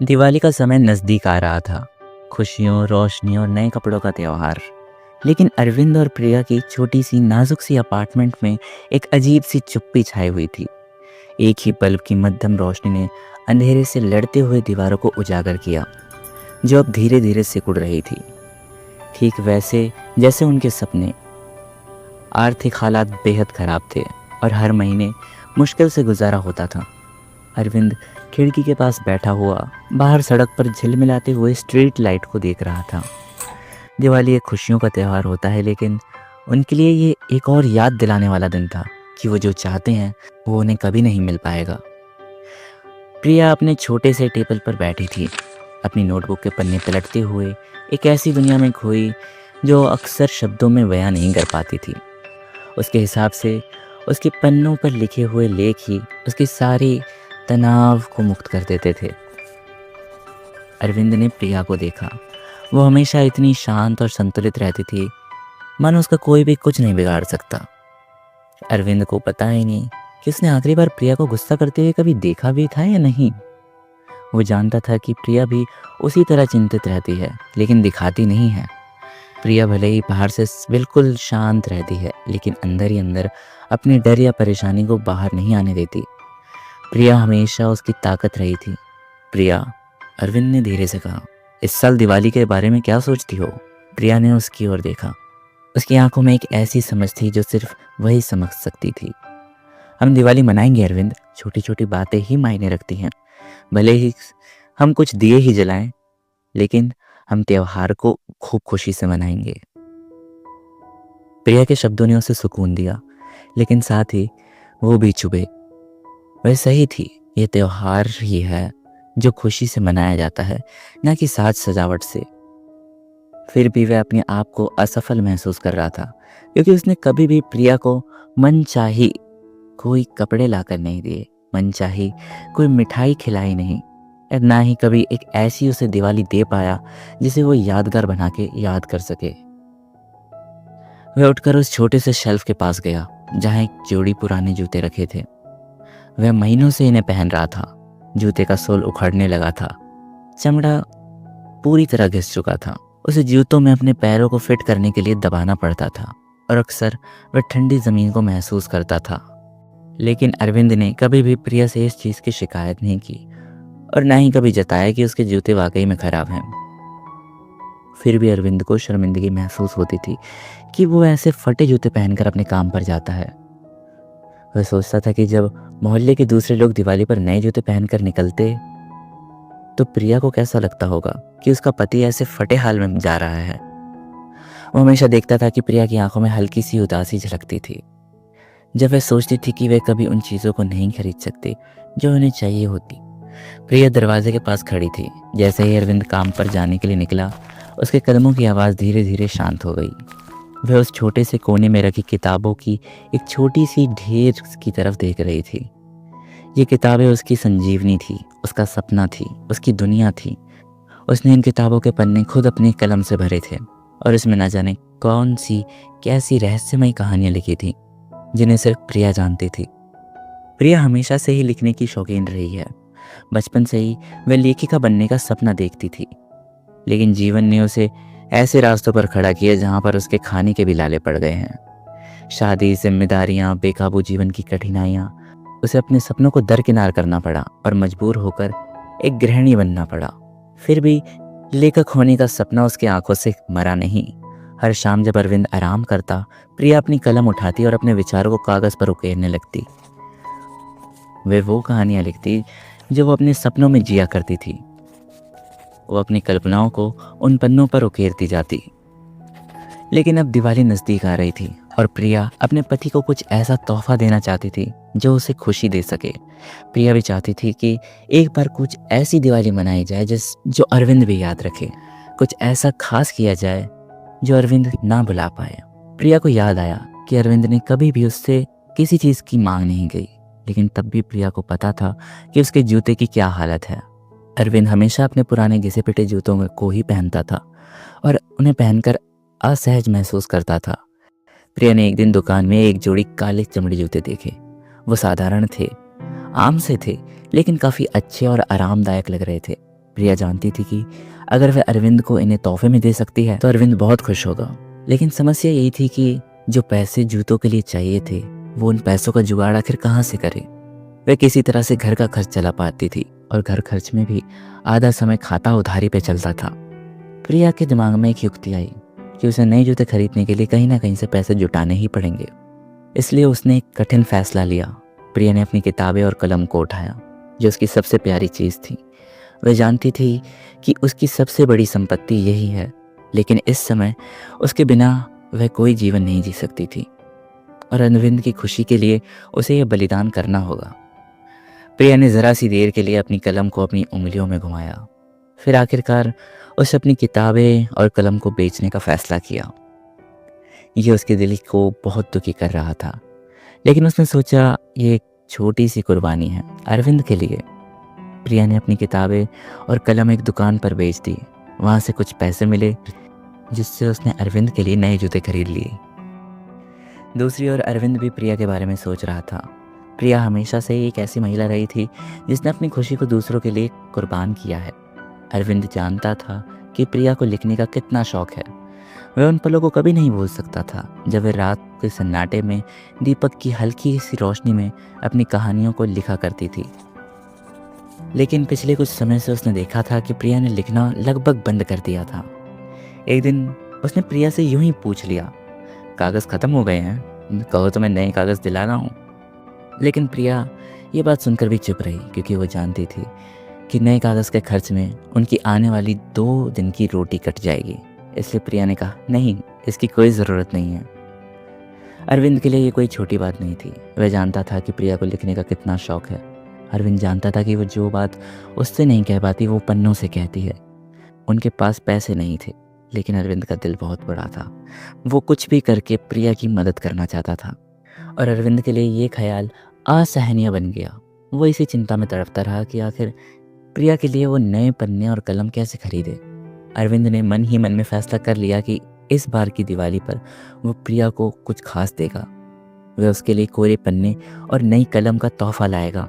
दिवाली का समय नज़दीक आ रहा था। खुशियों, रोशनी और नए कपड़ों का त्योहार। लेकिन अरविंद और प्रिया की छोटी सी नाजुक सी अपार्टमेंट में एक अजीब सी चुप्पी छाई हुई थी। एक ही बल्ब की मध्यम रोशनी ने अंधेरे से लड़ते हुए दीवारों को उजागर किया, जो अब धीरे धीरे सिकुड़ रही थी। ठीक वैसे जैसे उनके सपने। आर्थिक हालात बेहद ख़राब थे और हर महीने मुश्किल से गुजारा होता था। अरविंद खिड़की के पास बैठा हुआ बाहर सड़क पर झिलमिलाते हुए स्ट्रीट लाइट को देख रहा था। दिवाली एक खुशियों का त्यौहार होता है, लेकिन उनके लिए ये एक और याद दिलाने वाला दिन था कि वो जो चाहते हैं वो उन्हें कभी नहीं मिल पाएगा। प्रिया अपने छोटे से टेबल पर बैठी थी, अपनी नोटबुक के पन्ने पलटते हुए, एक ऐसी दुनिया में खोई जो अक्सर शब्दों में बयां नहीं कर पाती थी। उसके हिसाब से उसके पन्नों पर लिखे हुए लेख ही उसके सारे तनाव को मुक्त कर देते थे। अरविंद ने प्रिया को देखा। वो हमेशा इतनी शांत और संतुलित रहती थी, मानो उसका कोई भी कुछ नहीं बिगाड़ सकता। अरविंद को पता ही नहीं कि उसने आखिरी बार प्रिया को गुस्सा करते हुए कभी देखा भी था या नहीं। वो जानता था कि प्रिया भी उसी तरह चिंतित रहती है, लेकिन दिखाती नहीं है। प्रिया भले ही बाहर से बिल्कुल शांत रहती है, लेकिन अंदर ही अंदर अपने डर या परेशानी को बाहर नहीं आने देती। प्रिया हमेशा उसकी ताकत रही थी। प्रिया, अरविंद ने धीरे से कहा, इस साल दिवाली के बारे में क्या सोचती हो? प्रिया ने उसकी ओर देखा। उसकी आंखों में एक ऐसी समझ थी जो सिर्फ वही समझ सकती थी। हम दिवाली मनाएंगे अरविंद, छोटी छोटी बातें ही मायने रखती हैं। भले ही हम कुछ दिए ही जलाएं, लेकिन हम त्योहार को खूब खुशी से मनाएंगे। प्रिया के शब्दों ने उसे सुकून दिया, लेकिन साथ ही वो भी चुभे। वह सही थी, ये त्योहार ही है जो खुशी से मनाया जाता है, न कि साज सजावट से। फिर भी वह अपने आप को असफल महसूस कर रहा था, क्योंकि उसने कभी भी प्रिया को मनचाही कोई कपड़े लाकर नहीं दिए, मनचाही कोई मिठाई खिलाई नहीं, और ना ही कभी एक ऐसी उसे दिवाली दे पाया जिसे वो यादगार बना के याद कर सके। वह उठकर उस छोटे से शेल्फ के पास गया जहाँ एक जोड़ी पुराने जूते रखे थे। वह महीनों से इन्हें पहन रहा था। जूते का सोल उखड़ने लगा था, चमड़ा पूरी तरह घिस चुका था। उसे जूतों में अपने पैरों को फिट करने के लिए दबाना पड़ता था और अक्सर वह ठंडी ज़मीन को महसूस करता था। लेकिन अरविंद ने कभी भी प्रिया से इस चीज़ की शिकायत नहीं की और ना ही कभी जताया कि उसके जूते वाकई में ख़राब हैं। फिर भी अरविंद को शर्मिंदगी महसूस होती थी कि वो ऐसे फटे जूते पहनकर अपने काम पर जाता है। वह सोचता था कि जब मोहल्ले के दूसरे लोग दिवाली पर नए जूते पहनकर निकलते तो प्रिया को कैसा लगता होगा कि उसका पति ऐसे फटे हाल में जा रहा है। वो हमेशा देखता था कि प्रिया की आंखों में हल्की सी उदासी झलकती थी जब वह सोचती थी कि वह कभी उन चीज़ों को नहीं खरीद सकती जो उन्हें चाहिए होती। प्रिया दरवाजे के पास खड़ी थी। जैसे ही अरविंद काम पर जाने के लिए निकला, उसके कदमों की आवाज़ धीरे धीरे शांत हो गई। वह उस छोटे से कोने में रखी किताबों की एक छोटी सी ढेर की तरफ देख रही थी। ये किताबें उसकी संजीवनी थी, उसका सपना थी, उसकी दुनिया थी। उसने इन किताबों के पन्ने खुद अपनी कलम से भरे थे और इसमें न जाने कौन सी कैसी रहस्यमयी कहानियाँ लिखी थी जिन्हें सिर्फ प्रिया जानती थी। प्रिया हमेशा से ही लिखने की शौकीन रही है। बचपन से ही वह लेखिका बनने का सपना देखती थी, लेकिन जीवन ने उसे ऐसे रास्तों पर खड़ा किया जहाँ पर उसके खाने के भी लाले पड़ गए हैं। शादी, जिम्मेदारियाँ, बेकाबू जीवन की कठिनाइयाँ, उसे अपने सपनों को दरकिनार करना पड़ा और मजबूर होकर एक गृहिणी बनना पड़ा। फिर भी लेखक होने का सपना उसकी आंखों से मरा नहीं। हर शाम जब अरविंद आराम करता, प्रिया अपनी कलम उठाती और अपने विचारों को कागज़ पर उकेरने लगती। वे वो कहानियाँ लिखती जो वो अपने सपनों में जिया करती थी। वो अपनी कल्पनाओं को उन पन्नों पर उकेरती जाती। लेकिन अब दिवाली नज़दीक आ रही थी और प्रिया अपने पति को कुछ ऐसा तोहफा देना चाहती थी जो उसे खुशी दे सके। प्रिया भी चाहती थी कि एक बार कुछ ऐसी दिवाली मनाई जाए जो अरविंद भी याद रखे। कुछ ऐसा खास किया जाए जो अरविंद ना भुला पाए। प्रिया को याद आया कि अरविंद ने कभी भी उससे किसी चीज़ की मांग नहीं की, लेकिन तब भी प्रिया को पता था कि उसके जूते की क्या हालत है। अरविंद हमेशा अपने पुराने घिसे पिटे जूतों को ही पहनता था और उन्हें पहनकर असहज महसूस करता था। प्रिया ने एक दिन दुकान में एक जोड़ी काले चमड़ी जूते देखे। वो साधारण थे, आम से थे, लेकिन काफ़ी अच्छे और आरामदायक लग रहे थे। प्रिया जानती थी कि अगर वह अरविंद को इन्हें तोहफे में दे सकती है तो अरविंद बहुत खुश होगा। लेकिन समस्या यही थी कि जो पैसे जूतों के लिए चाहिए थे वो उन पैसों का जुगाड़ आखिर कहाँ से करे। वह किसी तरह से घर का खर्च चला पाती थी और घर खर्च में भी आधा समय खाता उधारी पे चलता था। प्रिया के दिमाग में एक युक्ति आई कि उसे नए जूते खरीदने के लिए कहीं ना कहीं से पैसे जुटाने ही पड़ेंगे। इसलिए उसने एक कठिन फैसला लिया। प्रिया ने अपनी किताबें और कलम को उठाया, जो उसकी सबसे प्यारी चीज़ थी। वह जानती थी कि उसकी सबसे बड़ी संपत्ति यही है, लेकिन इस समय उसके बिना वह कोई जीवन नहीं जी सकती थी और अरविंद की खुशी के लिए उसे यह बलिदान करना होगा। प्रिया ने ज़रा सी देर के लिए अपनी कलम को अपनी उंगलियों में घुमाया, फिर आखिरकार उसे अपनी किताबें और कलम को बेचने का फैसला किया। ये उसके दिल को बहुत दुखी कर रहा था, लेकिन उसने सोचा ये एक छोटी सी कुर्बानी है अरविंद के लिए। प्रिया ने अपनी किताबें और कलम एक दुकान पर बेच दी। वहाँ से कुछ पैसे मिले, जिससे उसने अरविंद के लिए नए जूते खरीद लिए। दूसरी ओर अरविंद भी प्रिया के बारे में सोच रहा था। प्रिया हमेशा से ही एक ऐसी महिला रही थी जिसने अपनी खुशी को दूसरों के लिए कुर्बान किया है। अरविंद जानता था कि प्रिया को लिखने का कितना शौक है। वह उन पलों को कभी नहीं भूल सकता था जब वह रात के सन्नाटे में दीपक की हल्की सी रोशनी में अपनी कहानियों को लिखा करती थी। लेकिन पिछले कुछ समय से उसने देखा था कि प्रिया ने लिखना लगभग बंद कर दिया था। एक दिन उसने प्रिया से यूं ही पूछ लिया, कागज़ ख़त्म हो गए हैं, कहो तो मैं नए कागज़ दिला रहा हूँ। लेकिन प्रिया ये बात सुनकर भी चुप रही, क्योंकि वो जानती थी कि नए कागज़ के खर्च में उनकी आने वाली 2 दिन की रोटी कट जाएगी। इसलिए प्रिया ने कहा, नहीं, इसकी कोई ज़रूरत नहीं है। अरविंद के लिए ये कोई छोटी बात नहीं थी। वह जानता था कि प्रिया को लिखने का कितना शौक है। अरविंद जानता था कि वो जो बात उससे नहीं कह पाती वो पन्नों से कहती है। उनके पास पैसे नहीं थे, लेकिन अरविंद का दिल बहुत बड़ा था। वो कुछ भी करके प्रिया की मदद करना चाहता था और अरविंद के लिए ये ख्याल असहनीय बन गया। वो इसी चिंता में तड़पता रहा कि आखिर प्रिया के लिए वो नए पन्ने और कलम कैसे खरीदे। अरविंद ने मन ही मन में फैसला कर लिया कि इस बार की दिवाली पर वो प्रिया को कुछ खास देगा। वह उसके लिए कोरे पन्ने और नई कलम का तोहफा लाएगा।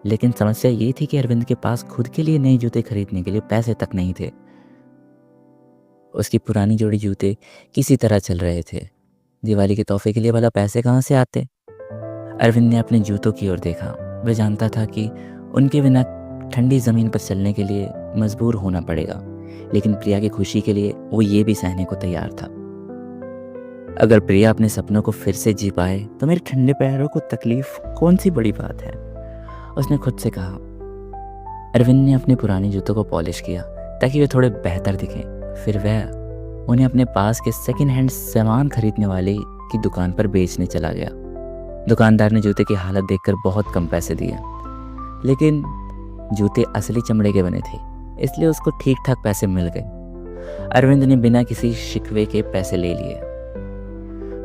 लेकिन समस्या ये थी कि अरविंद के पास खुद के लिए नए जूते खरीदने के लिए पैसे तक नहीं थे। उसकी पुरानी जोड़ी जूते किसी तरह चल रहे थे। दिवाली के तोहफे के लिए भला पैसे कहाँ से आते? अरविंद ने अपने जूतों की ओर देखा। वह जानता था कि उनके बिना ठंडी ज़मीन पर चलने के लिए मजबूर होना पड़ेगा, लेकिन प्रिया की खुशी के लिए वो ये भी सहने को तैयार था। अगर प्रिया अपने सपनों को फिर से जी पाए तो मेरे ठंडे पैरों को तकलीफ कौन सी बड़ी बात है, उसने खुद से कहा। अरविंद ने अपने पुराने जूतों को पॉलिश किया ताकि वे थोड़े बेहतर दिखें। फिर वह उन्हें अपने पास के सेकंड हैंड सामान खरीदने वाले की दुकान पर बेचने चला गया। दुकानदार ने जूते की हालत देखकर बहुत कम पैसे दिए, लेकिन जूते असली चमड़े के बने थे, इसलिए उसको ठीक ठाक पैसे मिल गए। अरविंद ने बिना किसी शिकवे के पैसे ले लिए।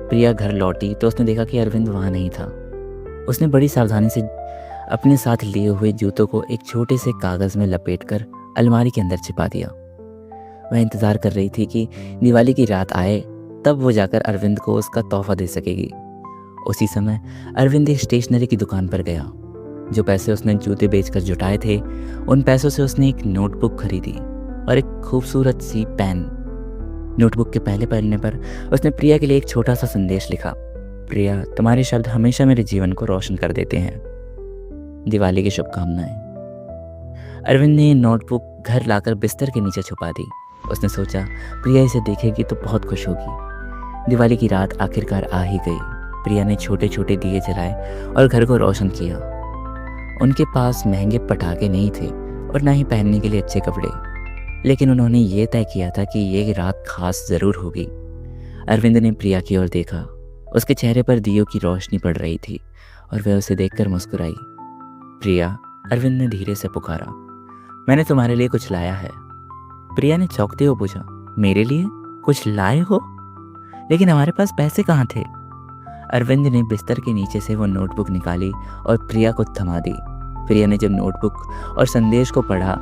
प्रिया घर लौटी तो उसने देखा कि अरविंद वहाँ नहीं था। उसने बड़ी सावधानी से अपने साथ लिए हुए जूतों को एक छोटे से कागज़ में लपेटकर अलमारी के अंदर छिपा दिया। वह इंतज़ार कर रही थी कि दिवाली की रात आए, तब वो जाकर अरविंद को उसका तोहफा दे सकेगी। उसी समय अरविंद एक स्टेशनरी की दुकान पर गया। जो पैसे उसने जूते बेचकर जुटाए थे, उन पैसों से उसने एक नोटबुक खरीदी और एक खूबसूरत सी पेन। नोटबुक के पहले पन्ने पर उसने प्रिया के लिए एक छोटा सा संदेश लिखा, प्रिया, तुम्हारे शब्द हमेशा मेरे जीवन को रोशन कर देते हैं। दिवाली की शुभकामनाएं। अरविंद ने नोटबुक घर लाकर बिस्तर के नीचे छुपा दी। उसने सोचा प्रिया इसे देखेगी तो बहुत खुश होगी। दिवाली की रात आखिरकार आ ही गई। प्रिया ने छोटे छोटे दिए जलाए और घर को रोशन किया। उनके पास महंगे पटाखे नहीं थे और ना ही पहनने के लिए अच्छे कपड़े, लेकिन उन्होंने ये तय किया था कि ये रात खास ज़रूर होगी। अरविंद ने प्रिया की ओर देखा। उसके चेहरे पर दियों की रोशनी पड़ रही थी और वह उसे देखकर मुस्कुराई। प्रिया, अरविंद ने धीरे से पुकारा, मैंने तुम्हारे लिए कुछ लाया है। प्रिया ने चौंकते हुए पूछा, मेरे लिए कुछ लाए हो? लेकिन हमारे पास पैसे कहाँ थे? अरविंद ने बिस्तर के नीचे से वो नोटबुक निकाली और प्रिया को थमा दी। प्रिया ने जब नोटबुक और संदेश को पढ़ा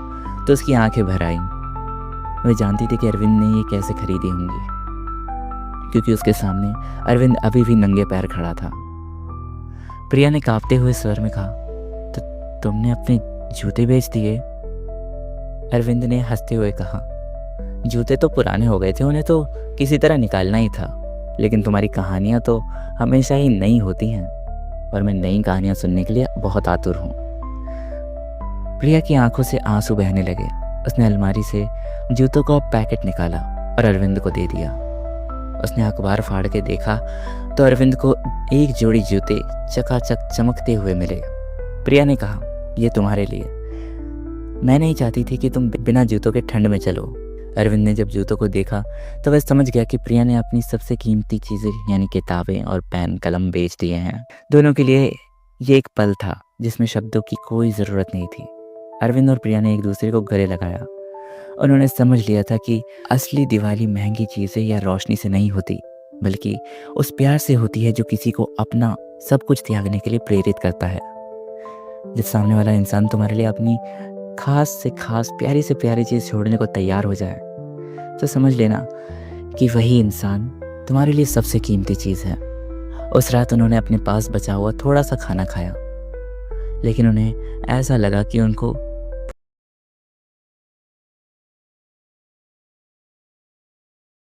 तो उसकी आंखें भर आईं। वह जानती थी कि अरविंद ने ये कैसे खरीदी होंगी, क्योंकि उसके सामने अरविंद अभी भी नंगे पैर खड़ा था। प्रिया ने कांपते हुए स्वर में कहा, तो तुमने अपने जूते बेच दिए? अरविंद ने हंसते हुए कहा, जूते तो पुराने हो गए थे, उन्हें तो किसी तरह निकालना ही था, लेकिन तुम्हारी कहानियाँ तो हमेशा ही नई होती हैं और मैं नई कहानियाँ सुनने के लिए बहुत आतुर हूँ। प्रिया की आंखों से आंसू बहने लगे। उसने अलमारी से जूतों का पैकेट निकाला और अरविंद को दे दिया। उसने अखबार फाड़ के देखा तो अरविंद को एक जोड़ी जूते चकाचक चमकते हुए मिले। प्रिया ने कहा, ये तुम्हारे लिए। मैं नहीं चाहती थी कि तुम बिना जूतों के ठंड में चलो। अरविंद ने जब जूतों को देखा तो वह समझ गया कि प्रिया ने अपनी सबसे कीमती चीज़ें यानी किताबें और पेन कलम बेच दिए हैं। दोनों के लिए ये एक पल था जिसमें शब्दों की कोई ज़रूरत नहीं थी। अरविंद और प्रिया ने एक दूसरे को गले लगाया। उन्होंने समझ लिया था कि असली दिवाली महंगी चीज़ें या रोशनी से नहीं होती, बल्कि उस प्यार से होती है जो किसी को अपना सब कुछ त्यागने के लिए प्रेरित करता है। जब सामने वाला इंसान तुम्हारे लिए अपनी खास से खास प्यारी से प्यारी चीज़ छोड़ने को तैयार हो जाए तो समझ लेना कि वही इंसान तुम्हारे लिए सबसे कीमती चीज़ है। उस रात उन्होंने अपने पास बचा हुआ थोड़ा सा खाना खाया, लेकिन उन्हें ऐसा लगा कि उनको